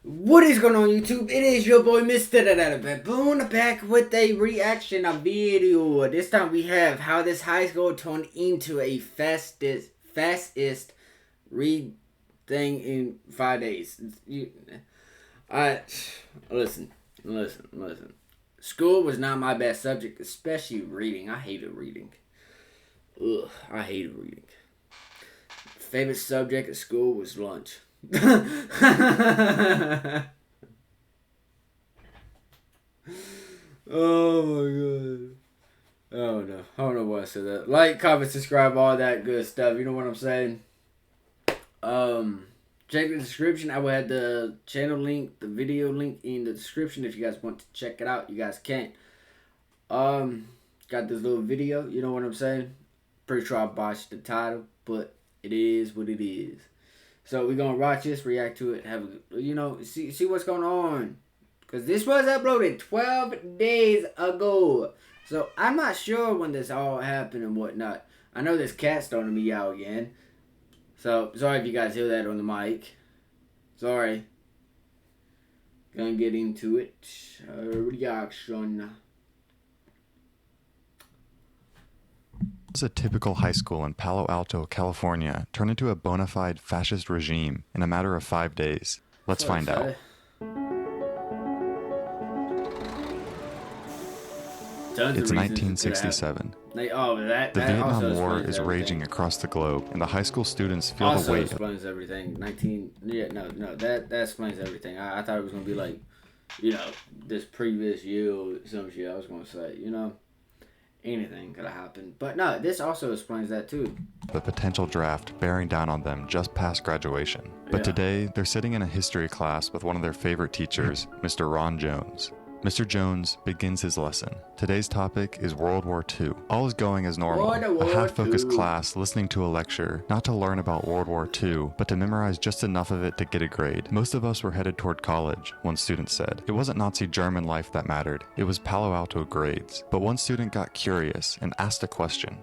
What is going on YouTube? It is your boy MrBaboon back with a reaction video. This time we have how this high school turned into a fascist read thing in 5 days. Listen. School was not my best subject, especially reading. I hated reading. I hated reading. Favorite subject at school was lunch. Oh my god. Oh no. I don't know why I said that. Like, comment, subscribe, all that good stuff. You know what I'm saying? Check the description. I will have the channel link, the video link in the description if you guys want to check it out. You guys can. Got this little video, you know what I'm saying? Pretty sure I botched the title, but it is what it is. So we're gonna watch this, react to it, have a, see what's going on. Cause this was uploaded 12 days ago. So I'm not sure when this all happened and whatnot. I know this cat's starting to meow again. So sorry if you guys hear that on the mic. Sorry. Gonna get into it. Reaction. A typical high school in Palo Alto, California, turned into a bona fide fascist regime in a matter of 5 days. Let's find out. It's 1967. The Vietnam War is raging across the globe, and the high school students feel also the weight. Explains everything. That explains everything. I thought it was gonna be like, this previous year or some shit. I was gonna say, anything could have happened. But no, this also explains that too. The potential draft bearing down on them just past graduation. But today, they're sitting in a history class with one of their favorite teachers, Mr. Ron Jones. Mr. Jones begins his lesson. Today's topic is World War II. All is going as normal. A half-focused class listening to a lecture, not to learn about World War II, but to memorize just enough of it to get a grade. Most of us were headed toward college, one student said. It wasn't Nazi German life that mattered. It was Palo Alto grades. But one student got curious and asked a question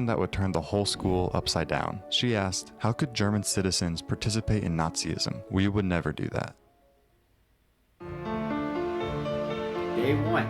that would turn the whole school upside down. She asked, how could German citizens participate in Nazism? We would never do that. Day one.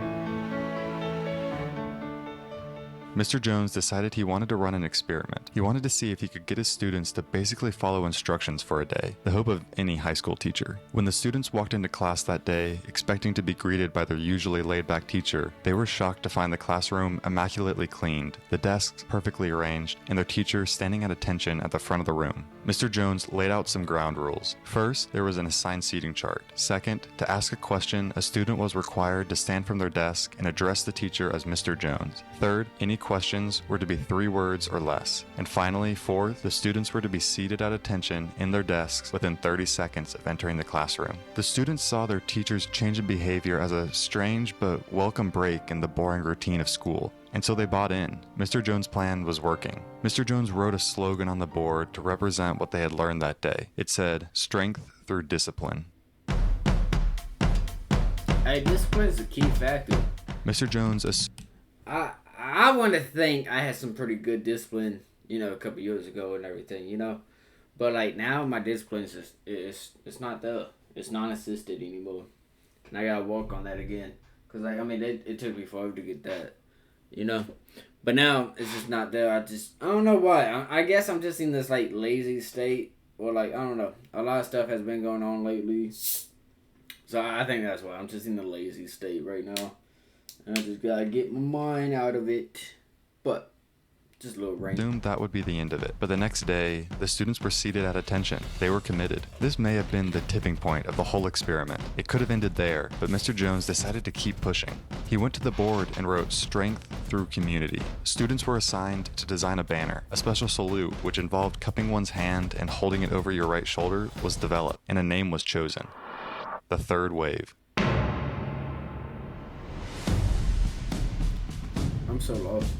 Mr. Jones decided he wanted to run an experiment. He wanted to see if he could get his students to basically follow instructions for a day, the hope of any high school teacher. When the students walked into class that day, expecting to be greeted by their usually laid-back teacher, they were shocked to find the classroom immaculately cleaned, the desks perfectly arranged, and their teacher standing at attention at the front of the room. Mr. Jones laid out some ground rules. First, there was an assigned seating chart. Second, to ask a question, a student was required to stand from their desk and address the teacher as Mr. Jones. Third, any questions were to be 3 words or less. And finally, fourth, the students were to be seated at attention in their desks within 30 seconds of entering the classroom. The students saw their teacher's change in behavior as a strange but welcome break in the boring routine of school. And so they bought in. Mr. Jones' plan was working. Mr. Jones wrote a slogan on the board to represent what they had learned that day. It said, strength through discipline. Hey, discipline is a key factor. Mr. Jones I want to think I had some pretty good discipline, a couple years ago and everything, But like now my discipline is just, it's not there. It's non-assisted anymore. And I gotta work on that again. Cause it took me forever to get that, But now it's just not there. I don't know why. I guess I'm just in this like lazy state. Or like, I don't know. A lot of stuff has been going on lately. So I think that's why. I'm just in the lazy state right now. And I just gotta get my mind out of it. But just a little rain. Assumed that would be the end of it. But the next day, the students were seated at attention. They were committed. This may have been the tipping point of the whole experiment. It could have ended there, but Mr. Jones decided to keep pushing. He went to the board and wrote strength through community. Students were assigned to design a banner. A special salute, which involved cupping one's hand and holding it over your right shoulder, was developed, and a name was chosen. The Third Wave. I'm so lost.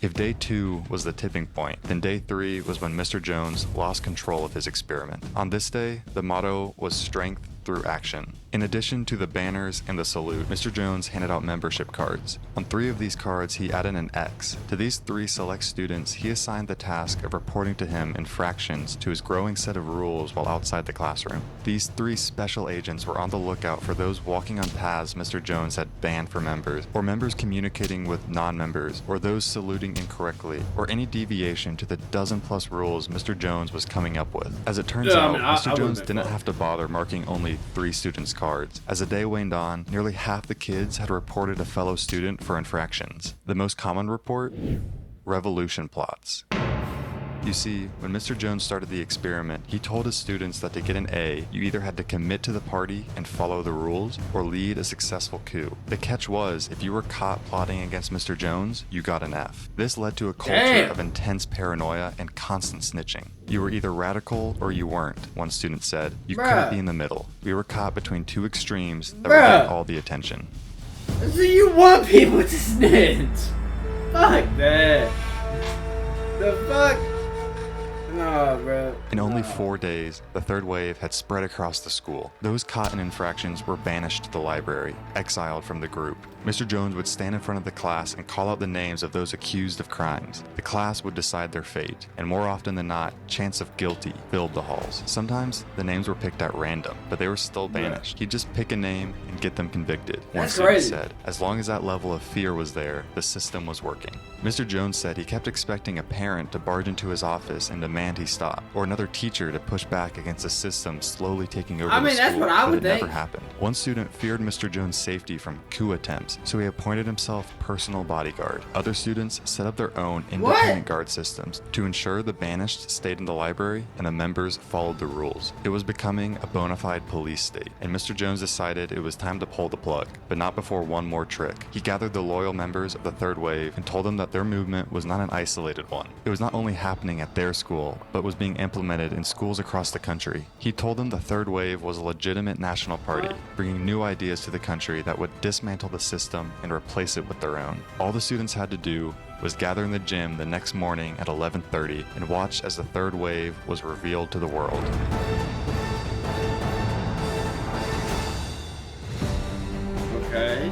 If day 2 was the tipping point, then day 3 was when Mr. Jones lost control of his experiment. On this day, the motto was strength through action. In addition to the banners and the salute, Mr. Jones handed out membership cards. On 3 of these cards, he added an X. To these 3 select students, he assigned the task of reporting to him infractions to his growing set of rules while outside the classroom. These 3 special agents were on the lookout for those walking on paths Mr. Jones had banned for members, or members communicating with non-members, or those saluting incorrectly, or any deviation to the dozen-plus rules Mr. Jones was coming up with. As it turns out, Mr. Jones didn't have to bother marking only 3 students' cards. As the day waned on, nearly half the kids had reported a fellow student for infractions. The most common report? Revolution plots. You see, when Mr. Jones started the experiment, he told his students that to get an A, you either had to commit to the party and follow the rules, or lead a successful coup. The catch was, if you were caught plotting against Mr. Jones, you got an F. This led to a culture of intense paranoia and constant snitching. You were either radical or you weren't, one student said. You couldn't be in the middle. We were caught between 2 extremes that were getting all the attention. So you want people to snitch? Fuck that. The fuck? No, bro. In only 4 days, the third wave had spread across the school. Those caught in infractions were banished to the library, exiled from the group. Mr. Jones would stand in front of the class and call out the names of those accused of crimes. The class would decide their fate, and more often than not, chants of guilty filled the halls. Sometimes, the names were picked at random, but they were still banished. He'd just pick a name and get them convicted. One student said, as long as that level of fear was there, the system was working. Mr. Jones said he kept expecting a parent to barge into his office and demand he stop, or another teacher to push back against the system slowly taking over the school, that's what I would but it think. never happened. One student feared Mr. Jones' safety from coup attempts, so he appointed himself personal bodyguard. Other students set up their own independent guard systems to ensure the banished stayed in the library and the members followed the rules. It was becoming a bona fide police state, and Mr. Jones decided it was time to pull the plug, but not before one more trick. He gathered the loyal members of the third wave and told them that their movement was not an isolated one. It was not only happening at their school, but was being implemented in schools across the country. He told them the third wave was a legitimate national party, bringing new ideas to the country that would dismantle the system and replace it with their own. All the students had to do was gather in the gym the next morning at 11:30 and watch as the third wave was revealed to the world. Okay.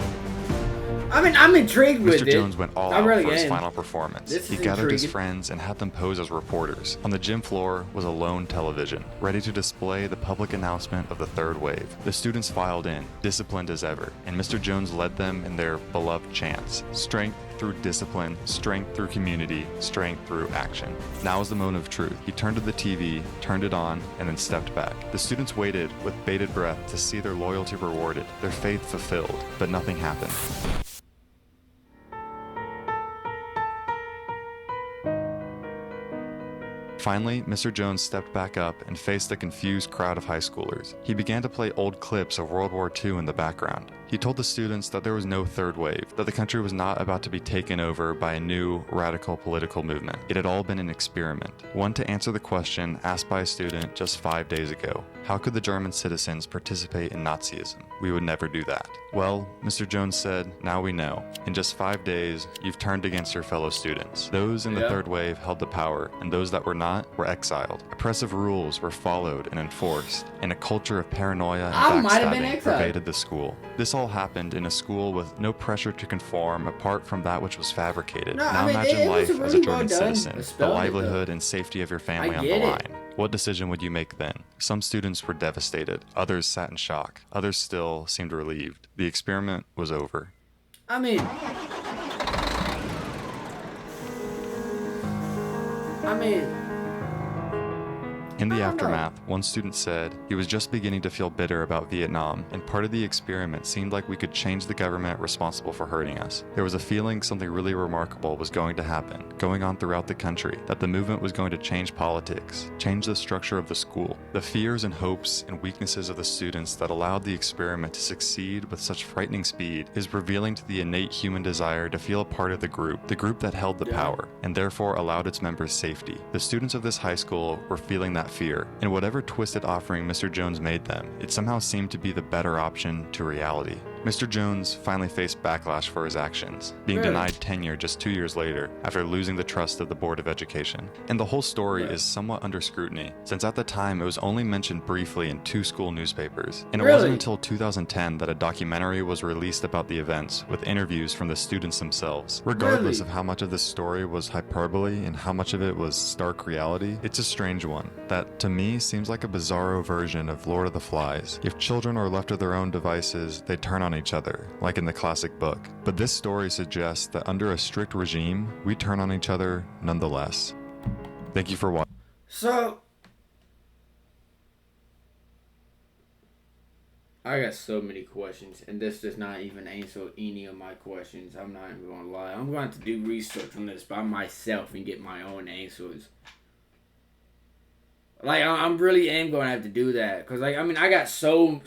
I mean, I'm intrigued with it. Mr. Jones went all out for his final performance. He gathered his friends and had them pose as reporters. On the gym floor was a lone television, ready to display the public announcement of the third wave. The students filed in, disciplined as ever, and Mr. Jones led them in their beloved chants: strength through discipline, strength through community, strength through action. Now is the moment of truth. He turned to the TV, turned it on, and then stepped back. The students waited with bated breath to see their loyalty rewarded, their faith fulfilled, but nothing happened. Finally, Mr. Jones stepped back up and faced the confused crowd of high schoolers. He began to play old clips of World War II in the background. He told the students that there was no third wave, that the country was not about to be taken over by a new, radical political movement. It had all been an experiment, one to answer the question asked by a student just 5 days ago: how could the German citizens participate in Nazism? We would never do that. Well, Mr. Jones said, now we know. In just 5 days, you've turned against your fellow students. Those in the third wave held the power, and those that were not were exiled. Oppressive rules were followed and enforced, and a culture of paranoia and backstabbing pervaded the school. This all happened in a school with no pressure to conform apart from that which was fabricated. Now imagine life as a German citizen, the livelihood and safety of your family on the line. What decision would you make then? Some students were devastated, others sat in shock, others still seemed relieved. The experiment was over. I mean, In the aftermath, one student said he was just beginning to feel bitter about Vietnam, and part of the experiment seemed like we could change the government responsible for hurting us. There was a feeling something really remarkable was going to happen, going on throughout the country, that the movement was going to change politics, change the structure of the school. The fears and hopes and weaknesses of the students that allowed the experiment to succeed with such frightening speed is revealing to the innate human desire to feel a part of the group that held the power, and therefore allowed its members safety. The students of this high school were feeling that fear, and whatever twisted offering Mr. Jones made them, it somehow seemed to be the better option to reality. Mr. Jones finally faced backlash for his actions, being Really? denied tenure just 2 years later after losing the trust of the Board of Education. And the whole story Right. is somewhat under scrutiny, since at the time it was only mentioned briefly in 2 school newspapers. And it Really? wasn't until 2010 that a documentary was released about the events, with interviews from the students themselves. Regardless Really? of how much of this story was hyperbole and how much of it was stark reality, it's a strange one that, to me, seems like a bizarro version of Lord of the Flies. If children are left to their own devices, they turn on each other, like in the classic book. But this story suggests that under a strict regime, we turn on each other nonetheless. Thank you for watching. So, I got so many questions, and this does not even answer any of my questions. I'm not even gonna lie. I'm going to do research on this by myself and get my own answers. Like, I'm really am going to have to do that. Because, like, I mean, I got so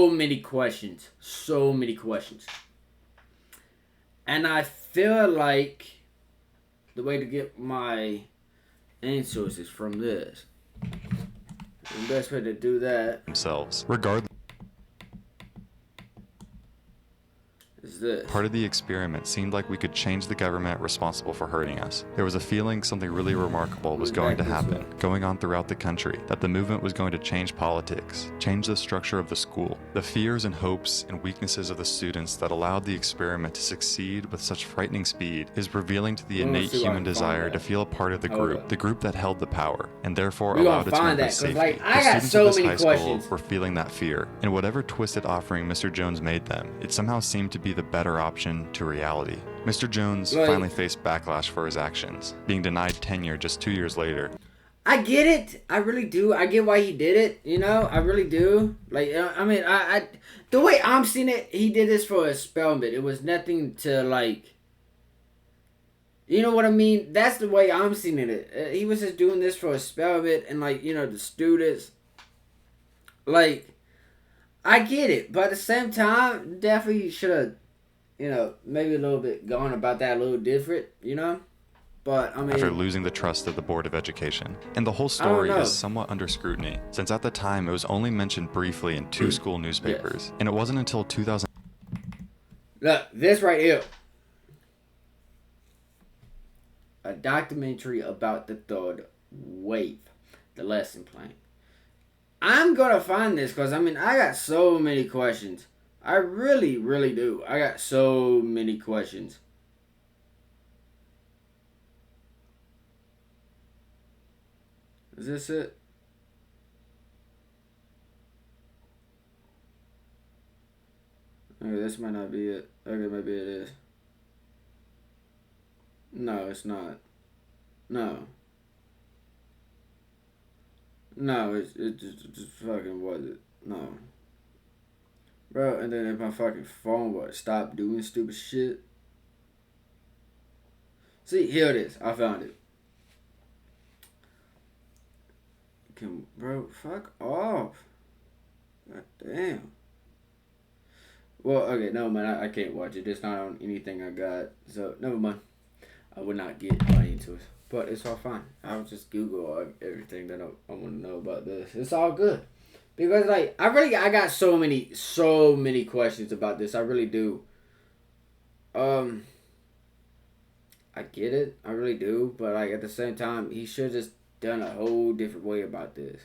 many questions. So many questions. And I feel like the way to get my answers is from this. The best way to do that Themselves. Regardless. is this. Part of the experiment seemed like we could change the government responsible for hurting us. There was a feeling something really remarkable was going to happen, going on throughout the country, that the movement was going to change politics, change the structure of the school. The fears and hopes and weaknesses of the students that allowed the experiment to succeed with such frightening speed is revealing to the innate human desire to feel a part of the group that held the power, and therefore allowed its members safety. Like, I the got students so of this many high questions. school were feeling that fear, and whatever twisted offering Mr. Jones made them, it somehow seemed to be the better option to reality. Mr. Jones finally faced backlash for his actions, being denied tenure just 2 years later. I get it. I really do. I get why he did it. You know, I really do. Like, I mean, I the way I'm seeing it, he did this for experiment. It was nothing to, like, you know what I mean? That's the way I'm seeing it. He was just doing this for experiment, and, like, you know, the students, like, I get it. But at the same time, definitely should have, you know, maybe a little bit gone about that a little different, you know? But, I mean, after losing the trust of the Board of Education. And the whole story is somewhat under scrutiny, since at the time it was only mentioned briefly in 2 school newspapers. Yes. And it wasn't until 2000. Look, this right here. A documentary about the third wave, the lesson plan. I'm going to find this because, I mean, I got so many questions. I really, really do. I got so many questions. Is this it? Okay, this might not be it. Okay, maybe it is. No, it's not. No. No, it just fucking wasn't. No. Bro, and then if my fucking phone would stop doing stupid shit. See, here it is. I found it. Bro, fuck off. God damn. Well, okay, no, man, I can't watch it. It's not on anything I got. So, never mind. I would not get right into it. But it's all fine. I'll just Google everything that I want to know about this. It's all good. Because, like, I got so many questions about this. I really do. I get it. I really do. But, like, at the same time, he should have just done a whole different way about this.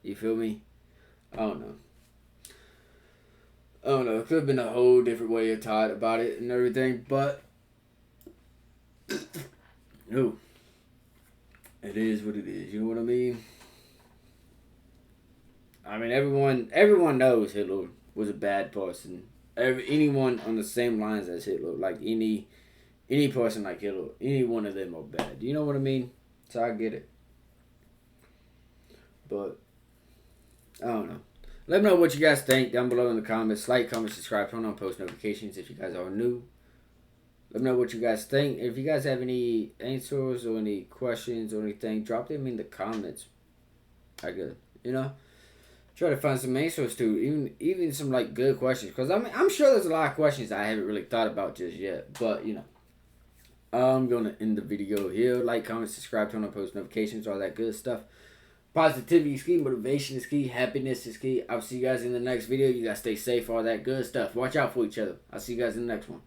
You feel me? I don't know. It could have been a whole different way of taught about it and everything, but no, it is what it is. You know what I mean? I mean, everyone knows Hitler was a bad person. Anyone on the same lines as Hitler, like any person like Hitler, any one of them are bad. You know what I mean? So I get it, but I don't know. Let me know what you guys think down below in the comments. Like, comment, subscribe, turn on post notifications if you guys are new. Let me know what you guys think. If you guys have any answers or any questions or anything, drop them in the comments. I could, you know, try to find some answers to even some like good questions. Because I mean, I'm sure there's a lot of questions I haven't really thought about just yet. But you know, I'm gonna end the video here. Like, comment, subscribe, turn on post notifications, all that good stuff. Positivity is key. Motivation is key. Happiness is key. I'll see you guys in the next video. You guys stay safe. All that good stuff. Watch out for each other. I'll see you guys in the next one.